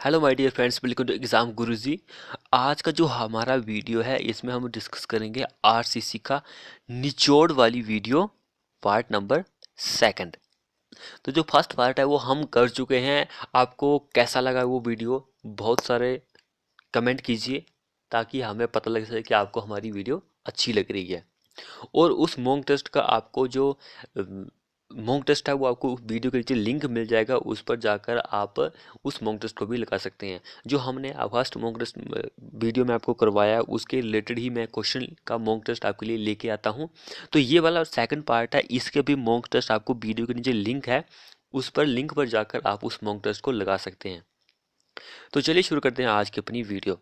Hello my dear friends, welcome to exam Guruji. आज का जो हमारा वीडियो है इसमें हम डिस्कस करेंगे आरसीसी का निचोड़ वाली वीडियो पार्ट नंबर सेकंड। तो जो फर्स्ट पार्ट है वो हम कर चुके हैं। आपको कैसा लगा वो वीडियो? बहुत सारे कमेंट कीजिए ताकि हमें पता लग सके कि आपको हमारी वीडियो अच्छी लग रही है। और उस मॉक टेस्ट का आपको जो मॉक टेस्ट है वो आपको वीडियो के नीचे लिंक मिल जाएगा, उस पर जाकर आप उस मॉक टेस्ट को भी लगा सकते हैं। जो हमने फर्स्ट मॉक टेस्ट वीडियो में आपको करवाया उसके रिलेटेड ही मैं क्वेश्चन का मॉक टेस्ट आपके लिए लेके आता हूँ। तो ये वाला सेकंड पार्ट है, इसके भी मॉक टेस्ट आपको वीडियो के नीचे लिंक है, उस पर लिंक पर जाकर आप उस मॉक टेस्ट को लगा सकते हैं। तो चलिए शुरू करते हैं आज की अपनी वीडियो।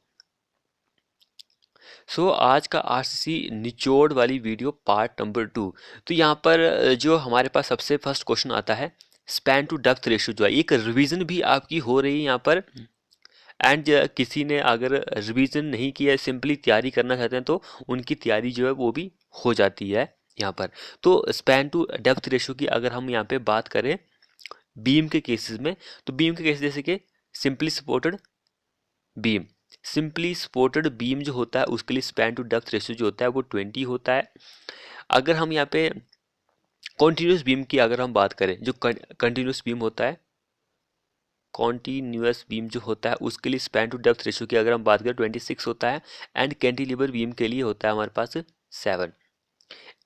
आज का आरसीसी निचोड़ वाली वीडियो पार्ट नंबर 2। तो यहाँ पर जो हमारे पास सबसे फर्स्ट क्वेश्चन आता है, स्पैन टू डेप्थ रेशियो, जो है एक रिवीजन भी आपकी हो रही है यहाँ पर। एंड किसी ने अगर रिवीजन नहीं किया, सिंपली तैयारी करना चाहते हैं, तो उनकी तैयारी जो है वो भी हो जाती है यहाँ पर। तो स्पैन टू डेप्थ रेशियो की अगर हम यहाँ पे बात करें बीम के केसेस में, तो बीम के केस जैसे कि simply supported beam, simply supported beam जो होता है उसके लिए स्पैन टू डेप्थ रेशियो जो होता है वो 20 होता है। अगर हम यहाँ पे कॉन्टिन्यूस बीम की अगर हम बात करें, जो कंटिन्यूस बीम होता है, कॉन्टिन्यूस बीम जो होता है उसके लिए स्पैन टू डेप्थ रेशियो की अगर हम बात करें 26 होता है। एंड कैंटिलीवर बीम के लिए होता है हमारे पास 7।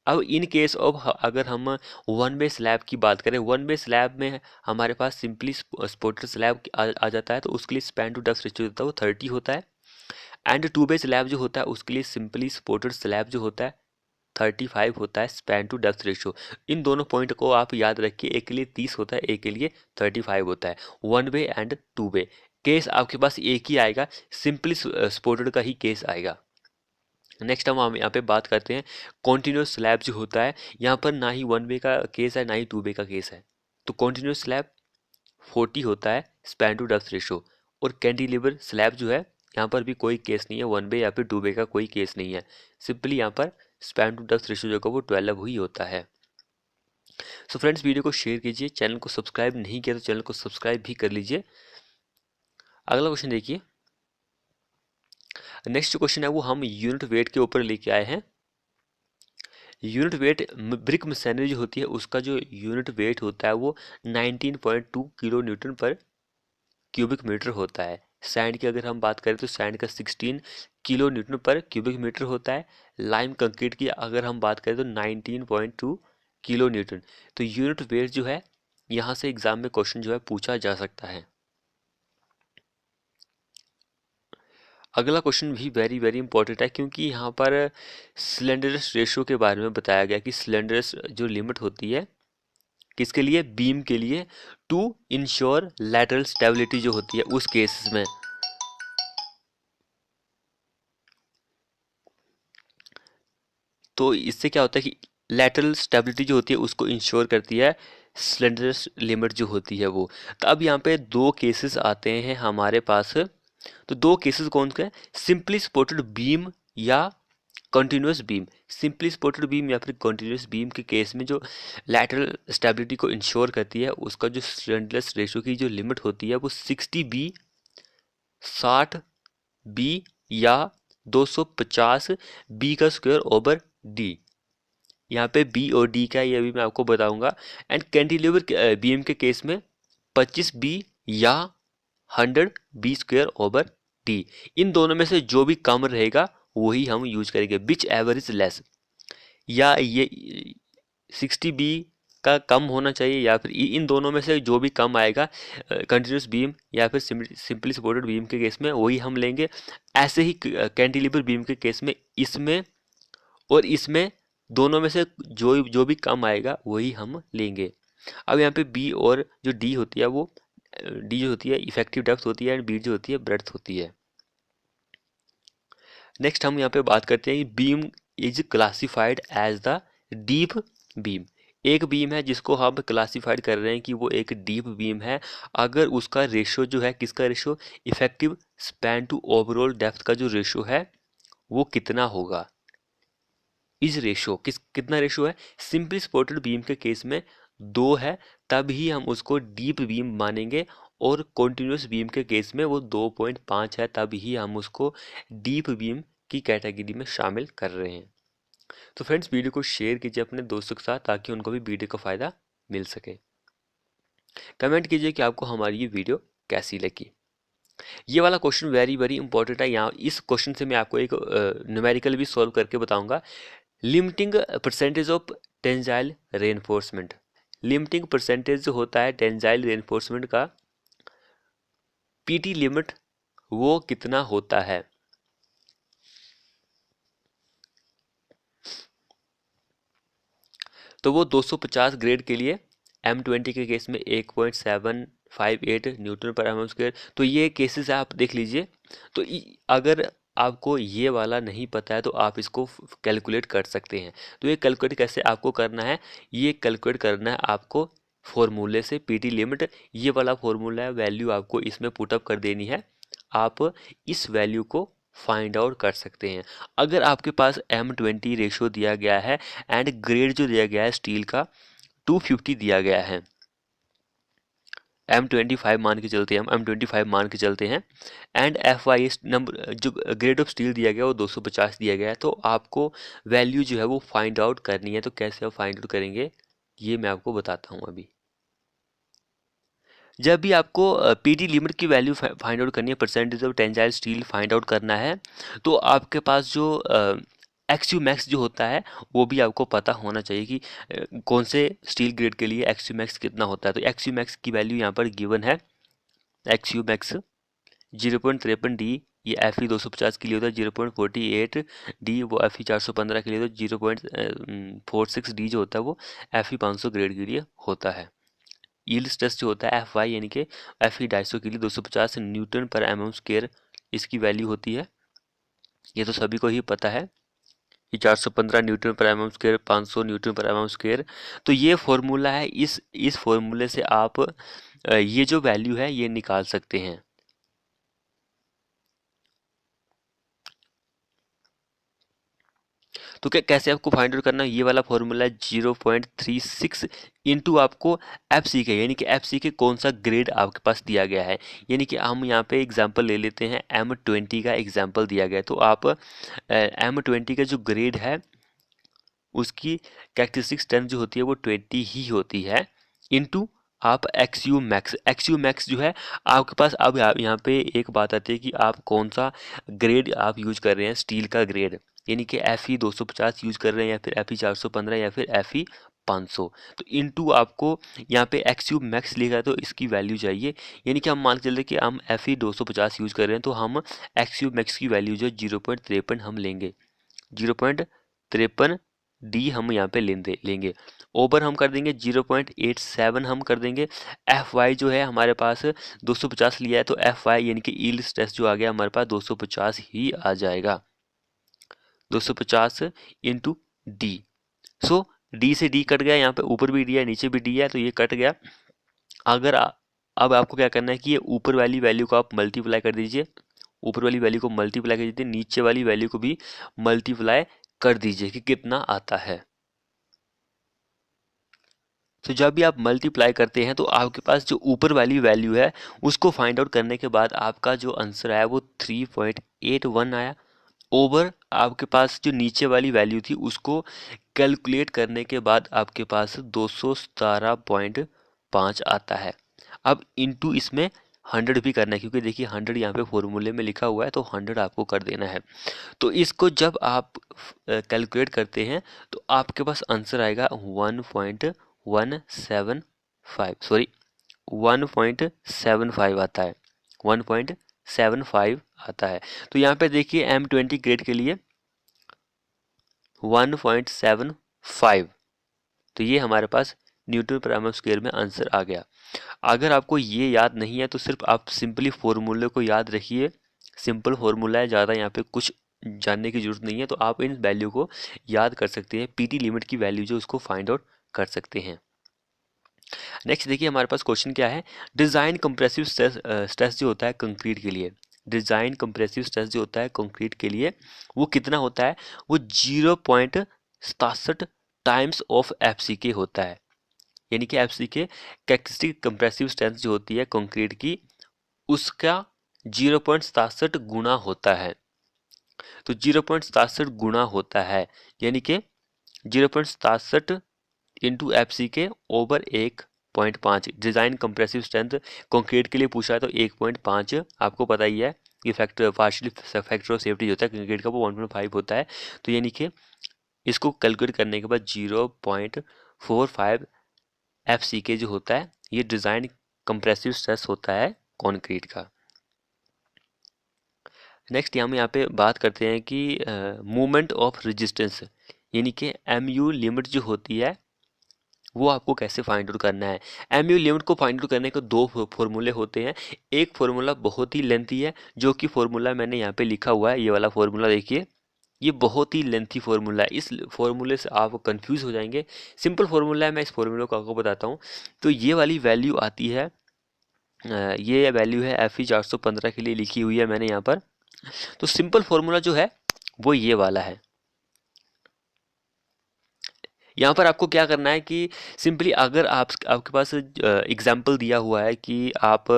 अब इन केस ऑफ अगर हम वन वे स्लैब की बात करें, वन वे स्लैब में हमारे पास सिंपली सपोर्टेड स्लैब आ जाता है, तो उसके लिए स्पैन टू डेप्थ रेशियो होता है वो 30 होता है। एंड टू बे स्लैब जो होता है उसके लिए सिंपली सपोर्टेड स्लैब जो होता है 35 होता है स्पैन टू डेप्थ रेशियो। इन दोनों पॉइंट को आप याद रखिए, एक के लिए 30 होता है, एक के लिए 35 होता है। One way and two way case आपके पास एक ही आएगा, सिंपली सपोर्टेड का ही केस आएगा। नेक्स्ट हम यहाँ पे बात करते हैं कॉन्टिन्यूस स्लैब जो होता है, यहाँ पर ना ही वन वे का केस है ना ही टू वे का केस है। तो कॉन्टिन्यूस स्लैब 40 होता है स्पैन टू डेप्थ रेशियो। और कैंटिलीवर स्लैब जो है यहाँ पर भी कोई केस नहीं है, वन वे या फिर टू वे का कोई केस नहीं है, सिंपली यहाँ पर स्पैन टू डेप्थ रेशियो जो का वो 12 ही होता है। सो फ्रेंड्स, वीडियो को शेयर कीजिए, चैनल को सब्सक्राइब नहीं किया तो चैनल को सब्सक्राइब भी कर लीजिए। अगला क्वेश्चन देखिए। नेक्स्ट क्वेश्चन है वो हम यूनिट वेट के ऊपर लेके आए हैं। यूनिट वेट ब्रिक मशीनरी जो होती है उसका जो यूनिट वेट होता है वो 19.2 किलो न्यूटन पर क्यूबिक मीटर होता है। सैंड की अगर हम बात करें तो सैंड का 16 किलो न्यूटन पर क्यूबिक मीटर होता है। लाइम कंक्रीट की अगर हम बात करें तो 19.2 किलो न्यूटन। तो यूनिट वेट जो है यहाँ से एग्जाम में क्वेश्चन जो है पूछा जा सकता है। अगला क्वेश्चन भी वेरी वेरी इंपॉर्टेंट है, क्योंकि यहाँ पर स्लेंडरनेस रेशियो के बारे में बताया गया कि स्लेंडरनेस जो लिमिट होती है किसके लिए, बीम के लिए, टू इंश्योर लैटरल स्टेबिलिटी जो होती है उस केसेस में। तो इससे क्या होता है कि लैटरल स्टेबिलिटी जो होती है उसको इंश्योर करती है स्लेंडरनेस लिमिट जो होती है वो। तो अब यहाँ पे दो केसेस आते हैं हमारे पास। तो दो केसेस कौन से हैं, सिंपली सपोर्टेड बीम या continuous beam. Simply supported beam या फिर कंटिन्यूस बीम के केस में जो लैटरल स्टेबिलिटी को इंश्योर करती है उसका जो स्लेंडरनेस रेशियो की जो लिमिट होती है वो 60 बी, 60 बी या 250 बी का स्क्वायर ओवर डी। यहाँ पे बी और डी का ये भी मैं आपको बताऊंगा। एंड कैंटिलीवर बीम के केस में 25 बी या 100 बी स्क्वायर ओवर डी। इन दोनों में से जो भी कम रहेगा वही हम यूज करेंगे, विच एवर इज लेस। या ये 60 बी का कम होना चाहिए या फिर इन दोनों में से जो भी कम आएगा कंटिन्यूस बीम या फिर सिंपली सपोर्टेड बीम के केस में वही हम लेंगे। ऐसे ही कैंटिलीवर बीम के केस में इसमें और इसमें दोनों में से जो जो भी कम आएगा वही हम लेंगे। अब यहाँ पे बी और जो डी होती है वो, डी जो होती है इफेक्टिव डेप्थ होती है एंड बी जो होती है ब्रेड्थ होती है। नेक्स्ट हम यहाँ पे बात करते हैं beam is classified as the deep beam. एक बीम है जिसको हम क्लासिफाइड कर रहे हैं कि वो एक डीप बीम है अगर उसका रेशियो जो है, किसका ratio, effective span to overall depth का जो रेशियो है वो कितना होगा। इज रेशियो कितना रेशियो है, सिंपली सपोर्टेड बीम के केस में 2 है, तब ही हम उसको डीप बीम मानेंगे। और कॉन्टिन्यूस बीम के केस में वो 2.5 है, तब ही हम उसको डीप बीम की कैटेगरी में शामिल कर रहे हैं। तो फ्रेंड्स, वीडियो को शेयर कीजिए अपने दोस्तों के साथ ताकि उनको भी वीडियो का फ़ायदा मिल सके। कमेंट कीजिए कि आपको हमारी ये वीडियो कैसी लगी। ये वाला क्वेश्चन वेरी वेरी इंपॉर्टेंट है। यहाँ इस क्वेश्चन से मैं आपको एक न्यूमेरिकल भी सॉल्व करके बताऊंगा। Limiting percentage of tensile reinforcement. Limiting percentage जो होता है टेंजाइल रेनफोर्समेंट का, पीटी लिमिट, वो कितना होता है? तो वो 250 ग्रेड के लिए M20 के केस में 1.758 न्यूटन पर एम स्क्वायर। तो ये केसेस आप देख लीजिए। तो अगर आपको ये वाला नहीं पता है तो आप इसको कैलकुलेट कर सकते हैं। तो ये कैलकुलेट कैसे आपको करना है? ये कैलकुलेट करना है आपको फॉर्मूले से। पीटी लिमिट ये वाला फॉर्मूला है, वैल्यू आपको इसमें पुटअप कर देनी है। आप इस वैल्यू को फाइंड आउट कर सकते हैं। अगर आपके पास M20 रेशो दिया गया है एंड ग्रेड जो दिया गया है स्टील का 250 दिया गया है, M25 मान के चलते हैं, हम M25 मान के चलते हैं, एंड FI नंबर जो ग्रेड ऑफ स्टील दिया गया वो 250 दिया गया है। तो आपको वैल्यू जो है वो फाइंड आउट करनी है। तो कैसे आप फाइंड आउट करेंगे ये मैं आपको बताता हूँ अभी। जब भी आपको पीटी लिमिट की वैल्यू फाइंड आउट करनी है, percentage of tensile steel find out करना है, तो आपके पास जो एक्सयू मैक्स जो होता है वो भी आपको पता होना चाहिए कि कौन से स्टील ग्रेड के लिए एक्सयू मैक्स कितना होता है। तो एक्सयू मैक्स की वैल्यू यहाँ पर गिवन है। एक्सयू मैक्स 0.53 डी, ये FE 250 के लिए होता है। 0.48 डी वो FE 415 के लिए होता है। 0.46 डी जो होता है वो FE 500 ग्रेड के लिए होता है। यील्ड स्ट्रेस जो होता है FY यानी कि FE 250 के लिए 250 न्यूटन पर mm स्क्वायर इसकी वैल्यू होती है। ये तो सभी को ही पता है। ये 415 न्यूटन पर mm स्क्वायर, 500 न्यूटन पर mm स्क्वायर। तो ये फॉर्मूला है। इस फॉर्मूले से आप ये जो वैल्यू है ये निकाल सकते हैं। तो कैसे आपको फाइंड आउट करना है? ये वाला फॉर्मूला है 0.36 इंटू आपको FC के, यानी कि FC के कौन सा ग्रेड आपके पास दिया गया है। यानी कि हम यहाँ पे एग्जांपल ले लेते हैं, M20 का एग्जांपल दिया गया है। तो आप M20 का जो ग्रेड है उसकी कैरेक्टरिस्टिक स्ट्रेंथ जो होती है वो 20 ही होती है, इनटू आप एक्सयू मैक्स जो है आपके पास। अब यहाँ पे एक बात आती है कि आप कौन सा ग्रेड आप यूज कर रहे हैं, स्टील का ग्रेड, यानी कि FE 250 यूज कर रहे हैं या फिर FE 415 या फिर FE 500। तो इनटू आपको यहाँ पे एक्सयू मैक्स लिखा है तो इसकी वैल्यू चाहिए। यानी कि हम मान के चलते कि हम FE 250 यूज कर रहे हैं तो हम एक्सयू मैक्स की वैल्यू जो 0.53 हम लेंगे। 0.53 डी हम यहाँ पे लेंगे। ओवर हम कर देंगे 0.87 हम कर देंगे। FY जो है हमारे पास 250 लिया है तो FY यानी कि यील्ड स्ट्रेस जो आ गया हमारे पास 250 ही आ जाएगा। 250 इंटू डी। सो डी से डी कट गया, यहाँ पे ऊपर भी डी है नीचे भी डी है तो ये कट गया। अगर अब आपको क्या करना है कि ये ऊपर वाली वैल्यू को आप मल्टीप्लाई कर दीजिए, ऊपर वाली वैल्यू को मल्टीप्लाई कर दीजिए, नीचे वाली वैल्यू को भी मल्टीप्लाई कर दीजिए कि कितना आता है। तो जब भी आप मल्टीप्लाई करते हैं तो आपके पास जो ऊपर वाली वैल्यू है उसको फाइंड आउट करने के बाद आपका जो आंसर आया वो 3.81 आया। ओवर आपके पास जो नीचे वाली वैल्यू थी उसको कैलकुलेट करने के बाद आपके पास 217.5 आता है। अब इनटू इसमें 100 भी करना है क्योंकि देखिए 100 यहाँ पे फॉर्मूले में लिखा हुआ है तो 100 आपको कर देना है। तो इसको जब आप कैलकुलेट करते हैं तो आपके पास आंसर आएगा 1.75 आता है। 1.75 आता है। तो यहाँ पे देखिए M20 ग्रेड के लिए 1.75, तो ये हमारे पास न्यूटन पर एम स्क्वायर में आंसर आ गया। अगर आपको ये याद नहीं है तो सिर्फ आप सिंपली फॉर्मूले को याद रखिए। सिंपल फॉर्मूला है, ज़्यादा यहाँ पे कुछ जानने की जरूरत नहीं है। तो आप इन वैल्यू को याद कर सकते हैं, पीटी लिमिट की वैल्यू जो उसको फाइंड आउट कर सकते हैं। नेक्स्ट देखिए हमारे पास क्वेश्चन क्या है। डिज़ाइन कंप्रेसिव स्ट्रेस जो होता है कंक्रीट के लिए, डिज़ाइन कंप्रेसिव स्ट्रेस जो होता है कंक्रीट के लिए वो कितना होता है? वो 0.67 टाइम्स ऑफ FCK होता है। यानी कि एफसी के कैरेक्टरिस्टिक कंप्रेसिव स्ट्रेंथ जो होती है कंक्रीट की, उसका 0.67 गुना होता है। तो 0.67 गुना होता है, यानी कि 0.67 इंटू एफ सी के over 1.5। Design compressive strength concrete के लिए पूछा है तो 1.5 आपको पता ही है, ये factor partial factor of safety होता है कंक्रीट का, वो 1.5 होता है। तो यानी कि इसको कैलकुलेट करने के बाद 0.45 एफ सी के जो होता है, ये डिजाइन कंप्रेसिव स्ट्रेस होता है कंक्रीट का। नेक्स्ट हम यहाँ पे बात करते हैं कि मूवमेंट ऑफ रेजिस्टेंस, यानी कि एमयू लिमिट जो होती है वो आपको कैसे फाइंड आउट करना है। एमयू लिमिट को फाइंड आउट करने के दो फॉर्मूले होते हैं। एक फार्मूला बहुत ही लेंथी है, जो कि फार्मूला मैंने यहाँ पे लिखा हुआ है, ये वाला फार्मूला देखिए, ये बहुत ही लेंथी फार्मूला है। इस फार्मूले से आप कंफ्यूज हो जाएंगे। सिंपल फार्मूला है, मैं इस फार्मूले को आपको बताता हूँ। तो ये वाली वैल्यू आती है, ये वैल्यू है एफ ई 415 के लिए लिखी हुई है मैंने यहाँ पर। तो सिंपल फार्मूला जो है वो ये वाला है। यहाँ पर आपको क्या करना है कि सिंपली अगर आपके पास एग्जाम्पल दिया हुआ है कि आप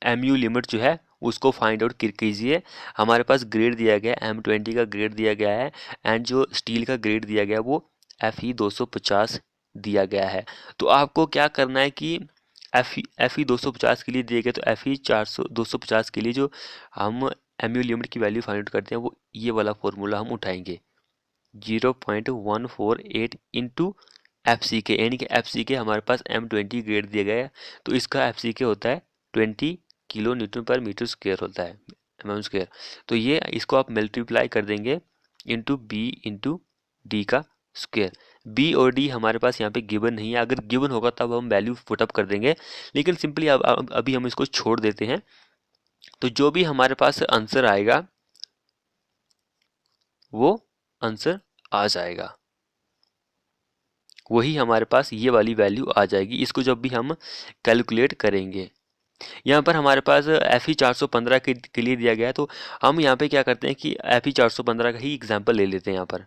एम यू लिमिट जो है उसको फाइंड आउट कीजिए। हमारे पास ग्रेड दिया गया है, M20 का ग्रेड दिया गया है, एंड जो स्टील का ग्रेड दिया गया है वो FE 250 दिया गया है। तो आपको क्या करना है कि FE 250 के लिए दिए गए, तो FE 250 के लिए जो हम एम यू लिमिट की वैल्यू फाइंड आउट करते हैं वो ये वाला फॉर्मूला हम उठाएंगे, 0.148 इंटू एफ सी के, यानी कि एफ सी के हमारे पास M20 ग्रेड दिया गया है, तो इसका एफ सी के होता है 20 किलो न्यूटन पर मीटर स्क्वायर होता है, mm स्क्वायर। तो ये इसको आप मल्टीप्लाई कर देंगे इंटू बी इंटू डी का स्क्वायर। बी और डी हमारे पास यहाँ पे गिवन नहीं है, अगर गिवन होगा तब हम वैल्यू पुटअप कर देंगे, लेकिन सिंपली अभी हम इसको छोड़ देते हैं। तो जो भी हमारे पास आंसर आएगा वो आंसर आ जाएगा, वही हमारे पास ये वाली वैल्यू आ जाएगी। इसको जब भी हम कैलकुलेट करेंगे, यहाँ पर हमारे पास एफ ई 415 के लिए दिया गया है, तो हम यहाँ पे क्या करते हैं कि एफ ई 415 का ही एग्जाम्पल ले लेते हैं। यहाँ पर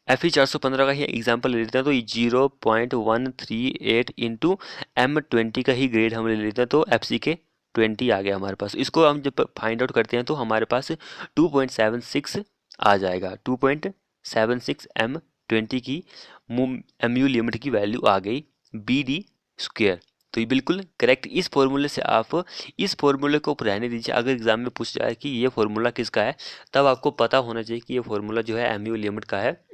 एफ ई 415 का ही एग्जाम्पल ले लेते हैं, तो 0.138 इंटू M20 का ही ग्रेड हम ले लेते हैं, तो एफ सी के 20 आ गया हमारे पास। इसको हम जब फाइंड आउट करते हैं तो हमारे पास 2.76 आ जाएगा। 2.76 M20 की एम यू लिमिट की वैल्यू आ गई बी डी स्क्वेयर। तो ये बिल्कुल करेक्ट। इस फॉर्मूले से आप इस फॉर्मूले को रहने दीजिए, अगर एग्जाम में पूछ जाए कि ये फॉर्मूला किसका है, तब आपको पता होना चाहिए कि ये फॉर्मूला जो है एम यू लिमिट का है।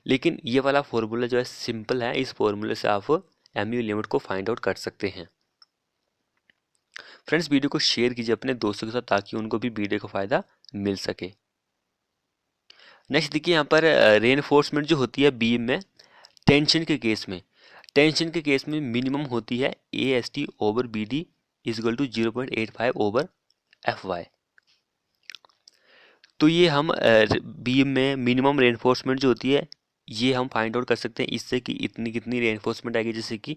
लेकिन ये वाला फॉर्मूला जो है सिंपल है, इस फॉर्मूले से आप एम यू लिमिट को फाइंड आउट कर सकते हैं। फ्रेंड्स, वीडियो को शेयर कीजिए अपने दोस्तों के साथ, ताकि उनको भी वीडियो का फ़ायदा मिल सके। नेक्स्ट देखिए, यहाँ पर रेनफोर्समेंट जो होती है बीम में, टेंशन के केस में मिनिमम होती है AST over BD equal to 0.85 over FY। तो ये हम बीम में मिनिमम रेनफोर्समेंट जो होती है ये हम फाइंड आउट कर सकते हैं इससे कि इतनी कितनी रेनफोर्समेंट आएगी, जैसे कि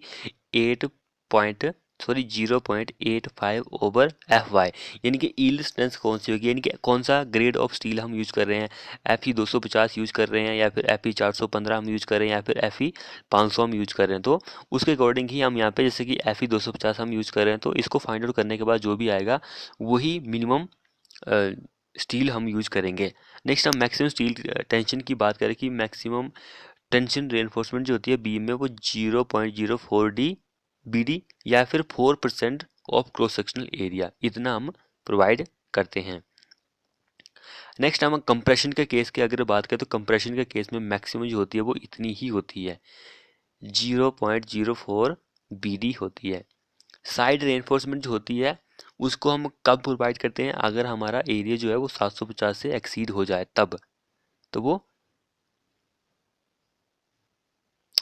0.85 ओवर FY, यानी कि यील्ड स्ट्रेंथ कौन सी होगी, यानी कि कौन सा ग्रेड ऑफ स्टील हम यूज़ कर रहे हैं, FE 250 यूज़ कर रहे हैं, या फिर FE 415 हम यूज़ कर रहे हैं, या फिर FE 500 हम यूज़ कर रहे हैं। तो उसके अकॉर्डिंग ही हम यहाँ पे, जैसे कि FE 250 हम यूज़ कर रहे हैं, तो इसको फाइंड आउट करने के बाद जो भी आएगा वही मिनिमम स्टील हम यूज़ करेंगे। नेक्स्ट हम मैक्सिमम स्टील टेंशन की बात करें कि मैक्सिमम टेंशन रेनफोर्समेंट जो होती है बीम में वो 0.04 BD या फिर 4% ऑफ क्रॉस सेक्शनल एरिया, इतना हम प्रोवाइड करते हैं। नेक्स्ट हम कंप्रेशन के केस की अगर बात करें, तो कंप्रेशन के केस में मैक्सिमम जो होती है वो इतनी ही होती है, 0.04 BD होती है। साइड रेनफोर्समेंट जो होती है उसको हम कब प्रोवाइड करते हैं, अगर हमारा एरिया जो है वो 750 से एक्सीड हो जाए तब, तो वो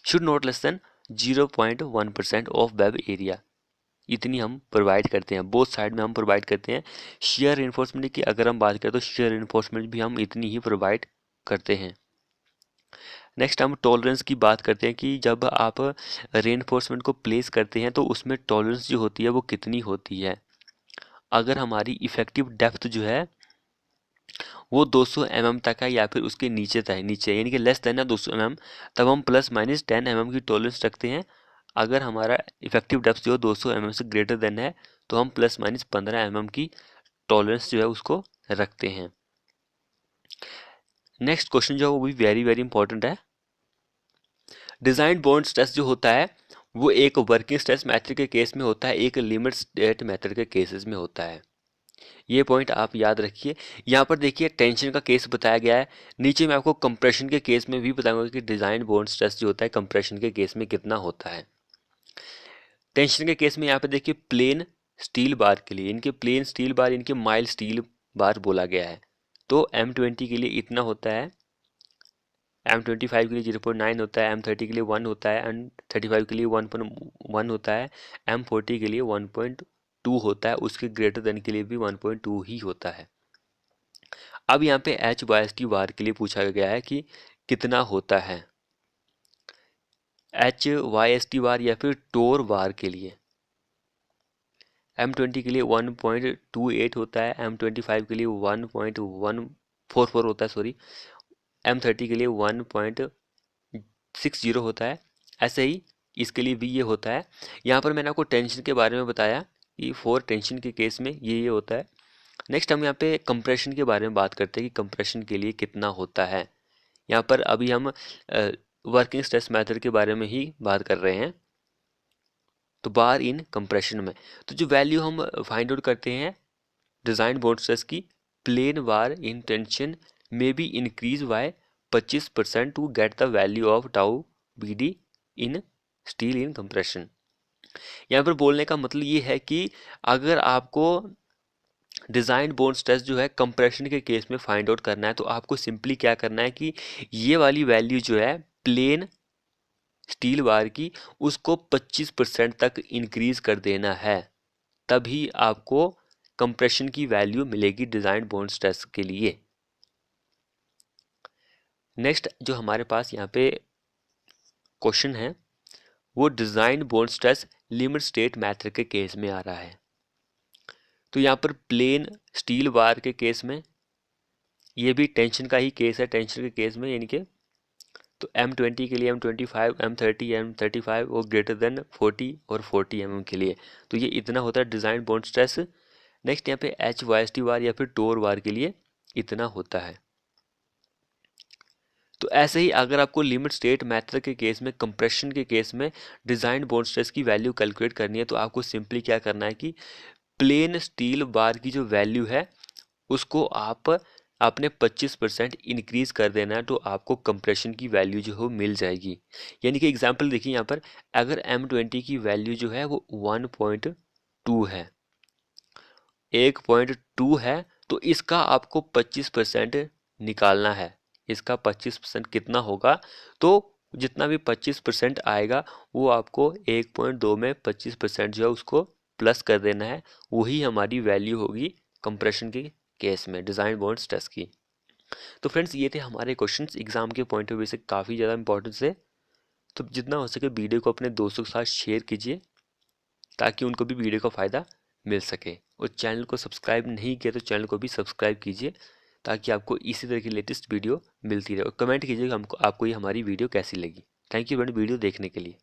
should not less than 0.1% of web area, इतनी हम प्रोवाइड करते हैं। बोथ साइड में हम प्रोवाइड करते हैं। शेयर रेनफोर्समेंट की अगर हम बात करें तो शेयर रेनफोर्समेंट भी हम इतनी ही प्रोवाइड करते हैं। नेक्स्ट हम टॉलरेंस की बात करते हैं कि जब आप रेनफोर्समेंट को प्लेस करते हैं तो उसमें टॉलरेंस जो होती है वो कितनी होती है। अगर हमारी इफेक्टिव डेप्थ जो है वो 200 mm तक है या फिर उसके नीचे यानी कि लेस देन है 200 mm, तब हम प्लस माइनस 10 mm की टॉलरेंस रखते हैं अगर हमारा इफेक्टिव डेप्थ जो है 200 mm से ग्रेटर देन है तो हम ±15 mm की टॉलरेंस जो है उसको रखते हैं। नेक्स्ट क्वेश्चन जो है वो भी वेरी वेरी इंपॉर्टेंट है। डिजाइन बाउंड स्ट्रेस जो होता है वो एक वर्किंग स्ट्रेस मेथड के केस में होता है, एक लिमिट स्टेट मेथड के केसेस में होता है। ये पॉइंट आप याद रखिए। यहाँ पर देखिए टेंशन का केस बताया गया है, नीचे मैं आपको कंप्रेशन के केस में भी बताऊंगा कि डिजाइन बाउंड स्ट्रेस जो होता है कंप्रेशन के केस में कितना होता है। टेंशन के केस में यहाँ पे देखिए प्लेन स्टील बार के लिए, इनके प्लेन स्टील बार इनके माइल्ड स्टील बार बोला गया है, तो M20 के लिए इतना होता है, M25 के लिए 0.9 होता है, M30 के लिए 1 होता है, एंड 35 के लिए 1.1 होता है, M40 के लिए 1.2 होता है, उसके ग्रेटर देन के लिए भी 1.2 ही होता है। अब यहाँ पे HYST बार के लिए पूछा गया है कि कितना होता है। HYST बार या फिर टोर बार के लिए M20 के लिए 1.28 होता है, M25 के लिए 1.144 होता है, सॉरी, M30 के लिए 1.60 होता है। ऐसे ही इसके लिए भी ये होता है। यहाँ पर मैंने आपको टेंशन के बारे में बताया कि फॉर टेंशन के केस में ये होता है। नेक्स्ट हम यहाँ पे कंप्रेशन के बारे में बात करते हैं कि कंप्रेशन के लिए कितना होता है। यहाँ पर अभी हम वर्किंग स्ट्रेस मेथड के बारे में ही बात कर रहे हैं, तो बार इन कंप्रेशन में तो जो वैल्यू हम फाइंड आउट करते हैं डिजाइन बाउंड स्ट्रेस की, प्लेन बार इन टेंशन में be increase by 25% to get the value of tau BD in steel in compression. यहाँ पर बोलने का मतलब ये है कि अगर आपको डिजाइन बाउंड स्ट्रेस जो है कंप्रेशन के केस में फाइंड आउट करना है तो आपको सिंपली क्या करना है कि ये वाली वैल्यू जो है प्लेन स्टील बार की उसको 25% तक इंक्रीज कर देना है, तभी आपको कंप्रेशन की वैल्यू मिलेगी डिजाइन बाउंड स्ट्रेस के लिए। नेक्स्ट जो हमारे पास यहाँ पे क्वेश्चन है वो design bound stress limit state method के केस में आ रहा है। तो यहाँ पर प्लेन स्टील बार के केस में ये भी टेंशन का ही केस है, टेंशन के केस में यानी कि तो M20 के लिए M25 M30 M35 और ग्रेटर देन 40 और 40 mm के लिए तो ये इतना होता है डिजाइन बाउंड स्ट्रेस। नेक्स्ट यहाँ पे HYST बार या फिर टोर बार के लिए इतना होता है। तो ऐसे ही अगर आपको लिमिट स्टेट मेथड के केस में कंप्रेशन के केस में डिजाइन बाउंड स्ट्रेस की वैल्यू कैलकुलेट करनी है तो आपको सिंपली क्या करना है कि प्लेन स्टील बार की जो वैल्यू है उसको आप आपने 25% इंक्रीज कर देना है तो आपको कंप्रेशन की वैल्यू जो है मिल जाएगी। यानी कि एग्जांपल देखिए यहाँ पर अगर M20 की वैल्यू जो है वो 1.2 है, 1.2 है, तो इसका आपको 25% निकालना है। इसका 25% कितना होगा, तो जितना भी 25% आएगा वो आपको 1.2 में 25% जो है उसको प्लस कर देना है, वही हमारी वैल्यू होगी कंप्रेशन के केस में डिजाइन बाउंड स्ट्रेस की। तो फ्रेंड्स ये थे हमारे क्वेश्चंस, एग्जाम के पॉइंट ऑफ व्यू से काफ़ी ज़्यादा इंपॉर्टेंस है। तो जितना हो सके वीडियो को अपने दोस्तों के साथ शेयर कीजिए ताकि उनको भी वीडियो का फ़ायदा मिल सके, और चैनल को सब्सक्राइब नहीं किया तो चैनल को भी सब्सक्राइब कीजिए ताकि आपको इसी तरह की लेटेस्ट वीडियो मिलती रहे, और कमेंट कीजिएगा हमको आपको ये हमारी वीडियो कैसी लगी। थैंक यू फ्रेंड वीडियो देखने के लिए।